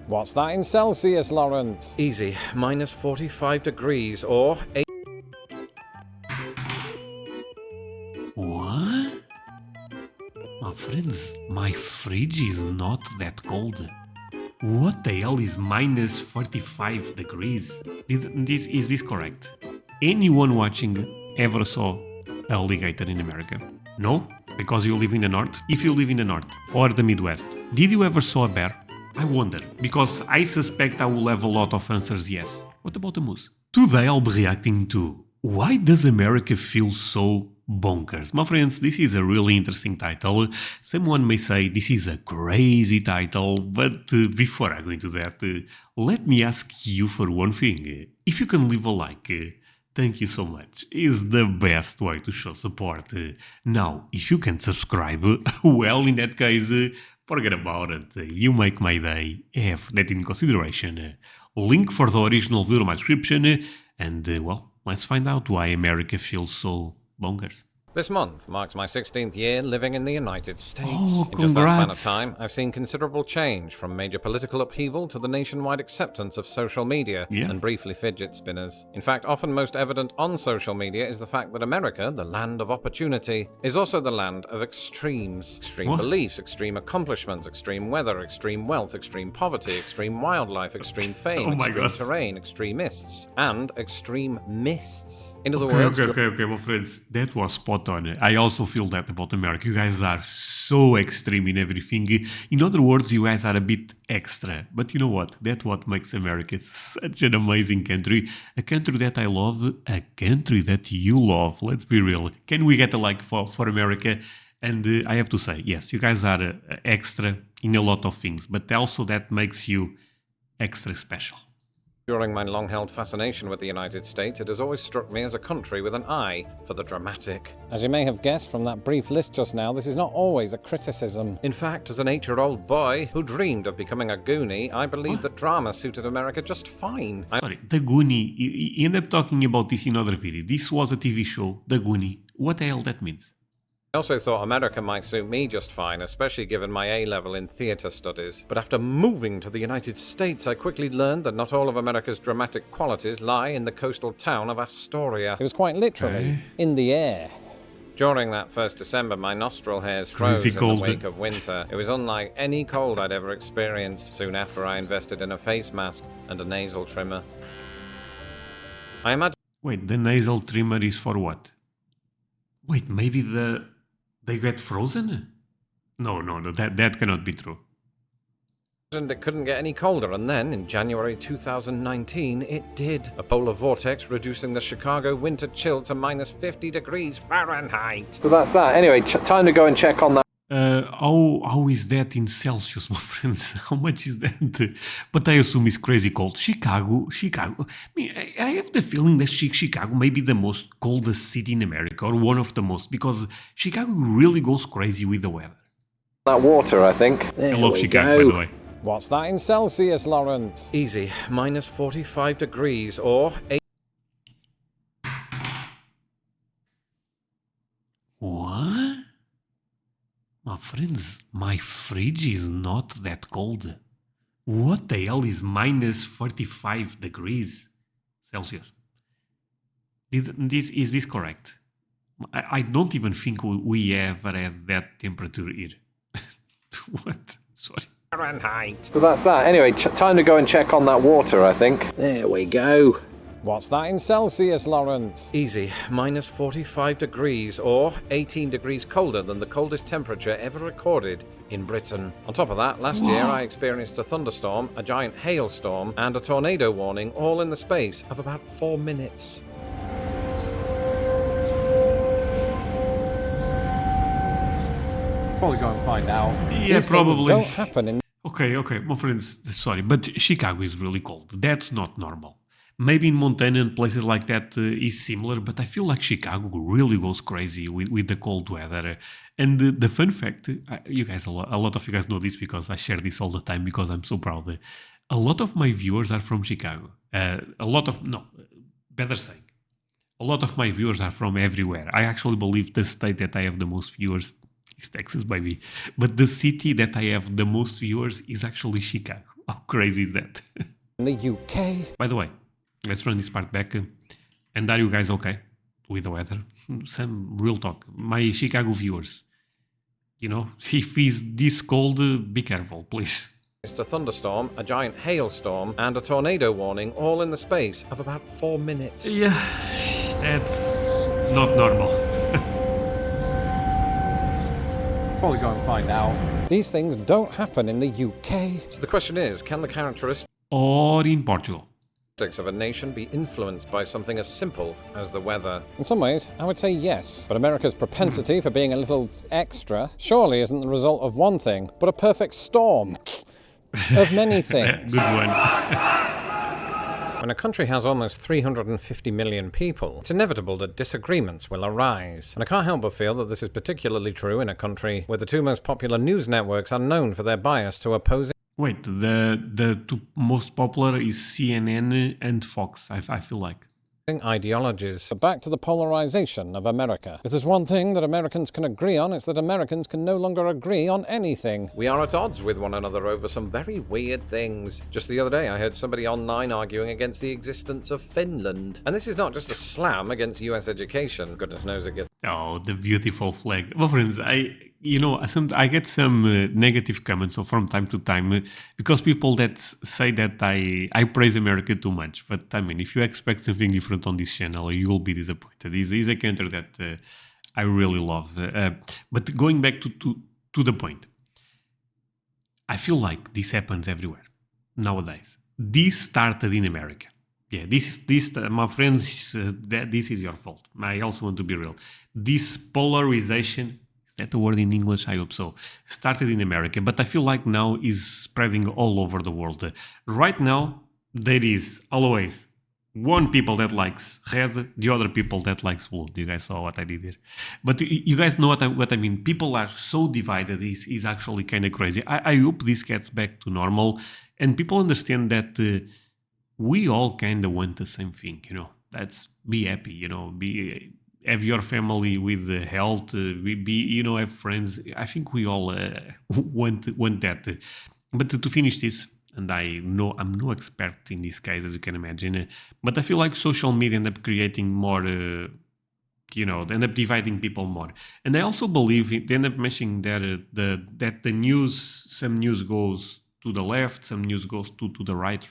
What's that in Celsius, Lawrence? Easy, minus 45 degrees or What? My friends, my fridge is not that cold. What the hell is minus 45 degrees? Is this correct? Anyone watching ever saw an alligator in America? No? Because you live in the north? If you live in the north or the Midwest, did you ever saw a bear? I wonder, because I suspect I will have a lot of answers yes. What about a moose? Today I'll be reacting to why does America feel so bonkers? My friends, this is a really interesting title. Someone may say this is a crazy title, but before I go into that, let me ask you for one thing. If you can leave a like, thank you so much. It's the best way to show support. Now, if you can subscribe, well, in that case, forget about it. You make my day. Have that in consideration. Link for the original video in my description. And, well, let's find out why America feels so bonkers. This month marks my 16th year living in the United States. Oh, in just that span of congrats. time, I've seen considerable change, from major political upheaval to the nationwide acceptance of social media, Yeah. and briefly fidget spinners. In fact, often most evident on social media is the fact that America, the land of opportunity, is also the land of extremes. Extreme What? beliefs, extreme accomplishments, extreme weather, extreme wealth, extreme poverty, extreme wildlife, extreme fame, Oh my extreme God. terrain, extremists, and extreme mists. In other Okay, words, okay, my friends. That was spot on. I also feel that about America. You guys are so extreme in everything. In other words, you guys are a bit extra. But you know what? That's what makes America such an amazing country. A country that I love, a country that you love. Let's be real. Can we get a like for America? And I have to say, yes, you guys are extra in a lot of things. But also that makes you extra special. during my long-held fascination with the United States, it has always struck me as a country with an eye for the dramatic. As you may have guessed from that brief list just now, this is not always a criticism. In fact, as an 8-year-old boy who dreamed of becoming a Goonie, I believed that drama suited America just fine. Sorry, The Goonie. You end up talking about this in another video. This was a TV show, The Goonie. What the hell that means? I also thought America might suit me just fine, especially given my A-level in theatre studies. But after moving to the United States, I quickly learned that not all of America's dramatic qualities lie in the coastal town of Astoria. It was quite literally in the air. During that first December, my nostril hairs froze Crazy in the cold. wake of winter. It was unlike any cold I'd ever experienced. Soon after, I invested in a face mask and a nasal trimmer. I imagine Wait, the nasal trimmer is for what? Wait, maybe they get frozen? No, that cannot be true. it couldn't get any colder, and then, in January 2019, it did. A polar vortex reducing the Chicago winter chill to minus 50 degrees Fahrenheit. So that's that. Anyway, time to go and check on that. How is that in Celsius, my friends? How much is that? But I assume it's crazy cold. Chicago. I mean, I have the feeling that Chicago may be the most coldest city in America, or one of the most, because Chicago really goes crazy with the weather. That water, I think. I love Chicago, by the way. What's that in Celsius, Lawrence? Easy, minus 45 degrees, or What? My friends, my fridge is not that cold. What the hell is minus 45 degrees Celsius? Is this correct? I don't even think we ever had that temperature here. What? Sorry. Fahrenheit. So that's that. Anyway, time to go and check on that water, I think. There we go. What's that in Celsius, Lawrence? Easy, minus 45 degrees, or 18 degrees colder than the coldest temperature ever recorded in Britain. On top of that, last year I experienced a thunderstorm, a giant hailstorm, and a tornado warning, all in the space of about 4 minutes. Probably go and find out. Yeah, These probably. things don't happen in Okay, my friends, sorry, but Chicago is really cold. That's not normal. Maybe in Montana and places like that is similar, but I feel like Chicago really goes crazy with the cold weather. And the fun fact, you guys, a lot of you guys know this because I share this all the time because I'm so proud. A lot of my viewers are from Chicago. Better saying, a lot of my viewers are from everywhere. I actually believe the state that I have the most viewers is Texas, baby. But the city that I have the most viewers is actually Chicago. How crazy is that? In the UK. By the way, let's run this part back. And are you guys okay with the weather? Some real talk. My Chicago viewers, you know, if it's this cold, be careful, please. A thunderstorm, a giant hailstorm, and a tornado warning all in the space of about 4 minutes. Yeah, that's not normal. Probably go and find out. These things don't happen in the UK. So the question is, can the characteristics Or in Portugal. of a nation be influenced by something as simple as the weather? In some ways, I would say yes. But America's propensity for being a little extra surely isn't the result of one thing, but a perfect storm of many things. Good one. When a country has almost 350 million people, it's inevitable that disagreements will arise. And I can't help but feel that this is particularly true in a country where the two most popular news networks are known for their bias to opposing Wait, the two most popular is CNN and Fox, I feel like. ideologies. But back to the polarization of America. If there's one thing that Americans can agree on, it's that Americans can no longer agree on anything. We are at odds with one another over some very weird things. Just the other day, I heard somebody online arguing against the existence of Finland. And this is not just a slam against US education. Goodness knows it gets... Oh, the beautiful flag. Well, friends, I get some negative comments from time to time because people that say that I praise America too much. But I mean, if you expect something different on this channel, you will be disappointed. It's a country that I really love. But going back to the point, I feel like this happens everywhere nowadays. This started in America. Yeah, my friends, this is your fault. I also want to be real. This polarization, is that the word in English? I hope so. Started in America, but I feel like now is spreading all over the world. Right now, there is always one people that likes red, the other people that likes blue. You guys saw what I did here. But you guys know what I mean. People are so divided. It's actually kind of crazy. I hope this gets back to normal and people understand that we all kind of want the same thing, you know. Let's be happy, you know, have your family with health, have friends. I think we all want that. But to finish this, and I know I'm no expert in this case, as you can imagine, but I feel like social media end up creating more, they end up dividing people more. And I also believe they end up mentioning that the news, some news goes to the left, some news goes to the right.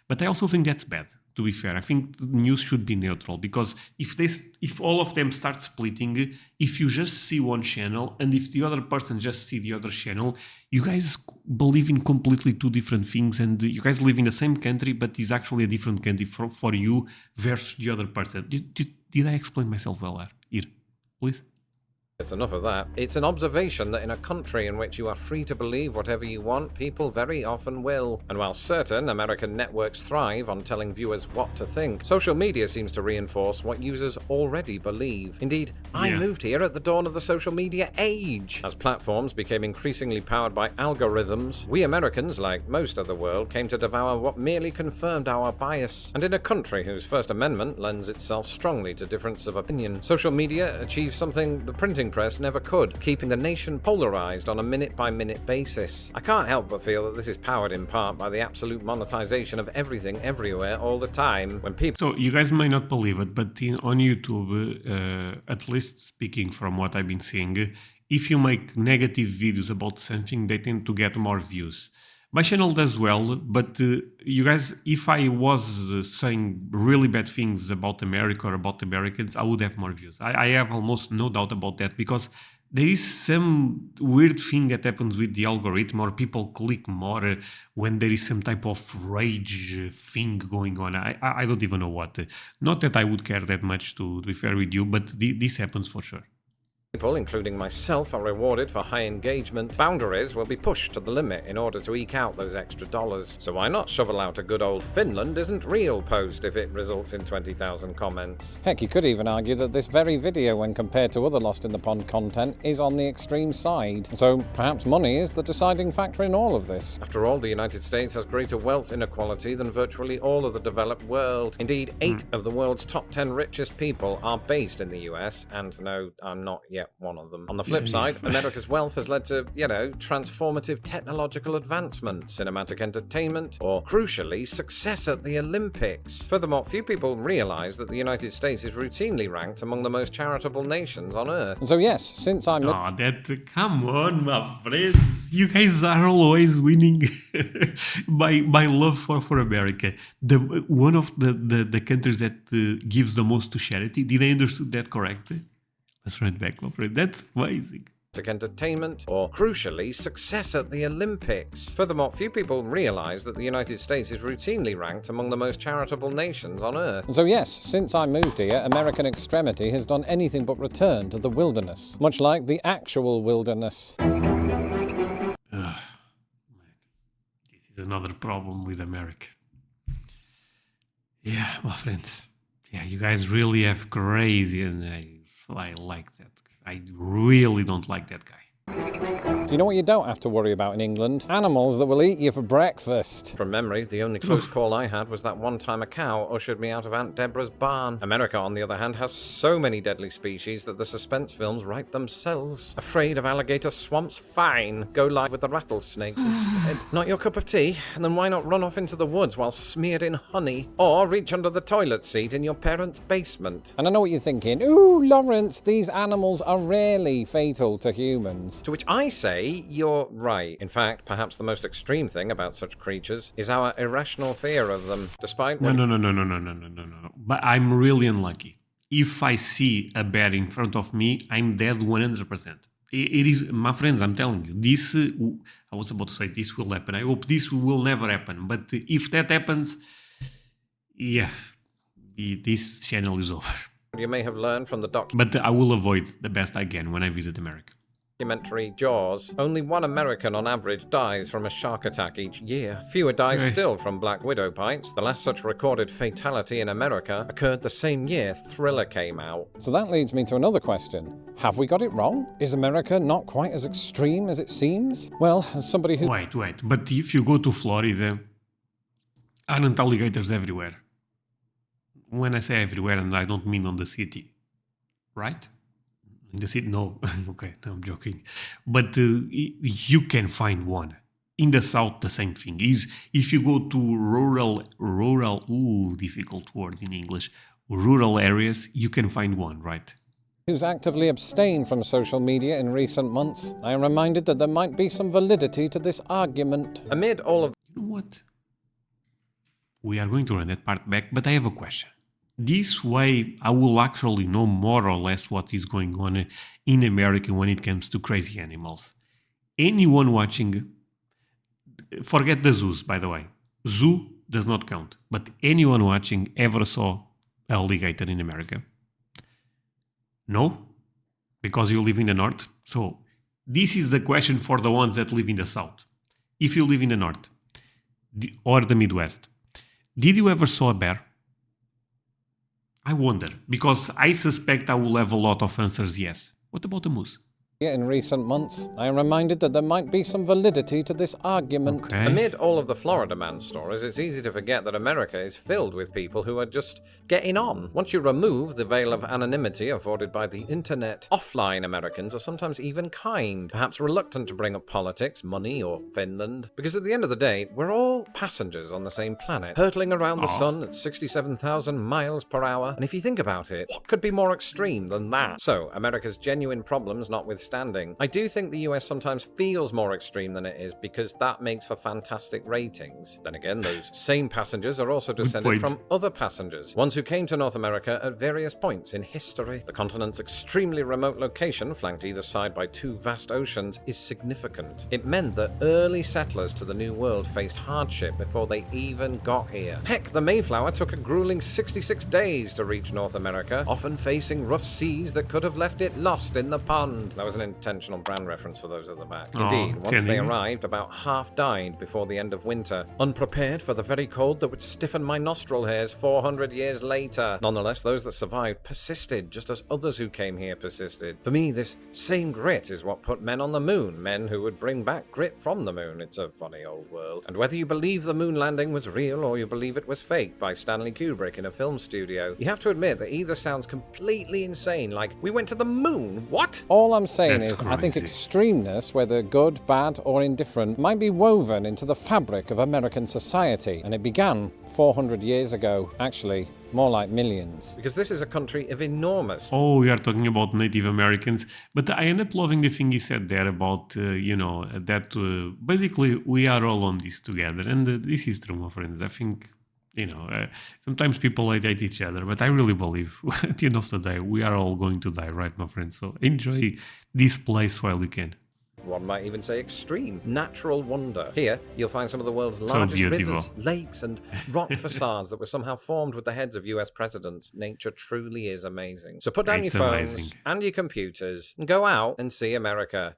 But I also think that's bad, to be fair. I think the news should be neutral because if all of them start splitting, if you just see one channel and if the other person just see the other channel, you guys believe in completely two different things and you guys live in the same country, but it's actually a different country for you versus the other person. Did I explain myself well here? Please? It's enough of that. It's an observation that in a country in which you are free to believe whatever you want, people very often will. And while certain American networks thrive on telling viewers what to think, social media seems to reinforce what users already believe. Indeed, I moved here at the dawn of the social media age. As platforms became increasingly powered by algorithms, we Americans, like most of the world, came to devour what merely confirmed our bias. And in a country whose First Amendment lends itself strongly to difference of opinion, social media achieves something the printing press never could, keeping the nation polarized on a minute-by-minute basis. I can't help but feel that this is powered in part by the absolute monetization of everything, everywhere, all the time, when people... So, you guys may not believe it, but on YouTube, at least speaking from what I've been seeing, if you make negative videos about something, they tend to get more views. My channel does well, but you guys, if I was saying really bad things about America or about Americans, I would have more views. I have almost no doubt about that because there is some weird thing that happens with the algorithm or people click more when there is some type of rage thing going on. I don't even know what. Not that I would care that much to be fair with you, but this happens for sure. People, including myself, are rewarded for high engagement. Boundaries will be pushed to the limit in order to eke out those extra dollars. So why not shovel out a good old Finland isn't real post if it results in 20,000 comments? Heck, you could even argue that this very video, when compared to other Lost in the Pond content, is on the extreme side. So perhaps money is the deciding factor in all of this. After all, the United States has greater wealth inequality than virtually all of the developed world. Indeed, 8 of the world's top 10 richest people are based in the US, and no, I'm not yet get one of them. On the flip side, America's wealth has led to, transformative technological advancement, cinematic entertainment, or crucially, success at the Olympics. Furthermore, few people realize that the United States is routinely ranked among the most charitable nations on Earth. And so yes, since I'm... Come on, my friends. You guys are always winning by love for America. One of the countries that gives the most to charity. Did I understood that correctly? Let's run it back, my friend. That's amazing. Entertainment, or crucially, success at the Olympics. Furthermore, few people realize that the United States is routinely ranked among the most charitable nations on Earth. And so yes, since I moved here, American extremity has done anything but return to the wilderness, much like the actual wilderness. This is another problem with America. Yeah, my friends. Yeah, you guys really have crazy, and I like that. I really don't like that guy. Do you know what you don't have to worry about in England? Animals that will eat you for breakfast. From memory, the only close call I had was that one time a cow ushered me out of Aunt Deborah's barn. America, on the other hand, has so many deadly species that the suspense films write themselves. Afraid of alligator swamps? Fine. Go live with the rattlesnakes instead. Not your cup of tea? And then why not run off into the woods while smeared in honey? Or reach under the toilet seat in your parents' basement? And I know what you're thinking. Ooh, Lawrence, these animals are rarely fatal to humans. To which I say, you're right. In fact, perhaps the most extreme thing about such creatures is our irrational fear of them, despite... No. But I'm really unlucky. If I see a bear in front of me, I'm dead 100%. It is, my friends, I'm telling you, this, I was about to say this will happen. I hope this will never happen. But if that happens, yeah, this channel is over. You may have learned from the But I will avoid the best I can when I visit America. Documentary Jaws. Only one American on average dies from a shark attack each year. Fewer die still from black widow bites. The last such recorded fatality in America occurred the same year Thriller came out. So that leads me to another question. Have we got it wrong? Is America not quite as extreme as it seems? Well, as somebody who... Wait. But if you go to Florida, aren't alligators everywhere? When I say everywhere, and I don't mean on the city, right? In the city, no. Okay, no, I'm joking. But you can find one. In the south, the same thing. If you go to rural, difficult word in English, rural areas, you can find one, right? Who's actively abstained from social media in recent months, I am reminded that there might be some validity to this argument. Amid all of... You know what? We are going to run that part back, but I have a question. This way, I will actually know more or less what is going on in America when it comes to crazy animals. Anyone watching, forget the zoos, by the way. Zoo does not count. But anyone watching ever saw an alligator in America? No? Because you live in the north? So, this is the question for the ones that live in the south. If you live in the north or the Midwest, did you ever saw a bear? I wonder, because I suspect I will have a lot of answers yes. What about the moose? In recent months, I am reminded that there might be some validity to this argument. Okay. Amid all of the Florida man stories, it's easy to forget that America is filled with people who are just getting on. Once you remove the veil of anonymity afforded by the internet, offline Americans are sometimes even kind, perhaps reluctant to bring up politics, money, or Finland. Because at the end of the day, we're all passengers on the same planet, hurtling around the sun at 67,000 miles per hour. And if you think about it, what could be more extreme than that? So, America's genuine problems notwithstanding, I do think the US sometimes feels more extreme than it is because that makes for fantastic ratings. Then again, those same passengers are also descended from other passengers, ones who came to North America at various points in history. The continent's extremely remote location, flanked either side by two vast oceans, is significant. It meant that early settlers to the New World faced hardship before they even got here. Heck, the Mayflower took a grueling 66 days to reach North America, often facing rough seas that could have left it lost in the pond. There was an intentional brand reference for those at the back. Oh, Indeed, once they anime. arrived, about half died before the end of winter, unprepared for the very cold that would stiffen my nostril hairs 400 years later. Nonetheless, those that survived persisted, just as others who came here persisted. For me, this same grit is what put men on the moon, men who would bring back grit from the moon. It's a funny old world. And whether you believe the moon landing was real or you believe it was fake by Stanley Kubrick in a film studio, you have to admit that either sounds completely insane, like, we went to the moon, what? All I'm saying That's is, I think crazy. extremeness, whether good, bad, or indifferent, might be woven into the fabric of American society, and it began 400 years ago. Actually, more like millions. Because this is a country of enormous Oh, we are talking about Native Americans, but I end up loving the thing he said there about, that basically we are all on this together. And this is true, my friends. I think, sometimes people hate each other, but I really believe at the end of the day, we are all going to die, right, my friends? So enjoy this place while you can. one might even say extreme, natural wonder. Here, you'll find some of the world's largest beautiful. rivers, lakes, and rock facades that were somehow formed with the heads of US presidents. Nature truly is amazing. So put down It's your phones amazing. and your computers and go out and see America.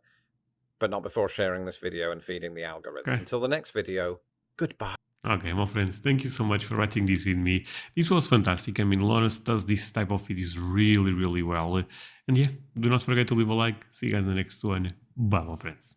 But not before sharing this video and feeding the algorithm. Okay. Until the next video, goodbye. Okay, my friends, thank you so much for watching this with me. This was fantastic. I mean, Lawrence does this type of videos really, really well. And yeah, do not forget to leave a like. See you guys in the next one. Bye, my friends.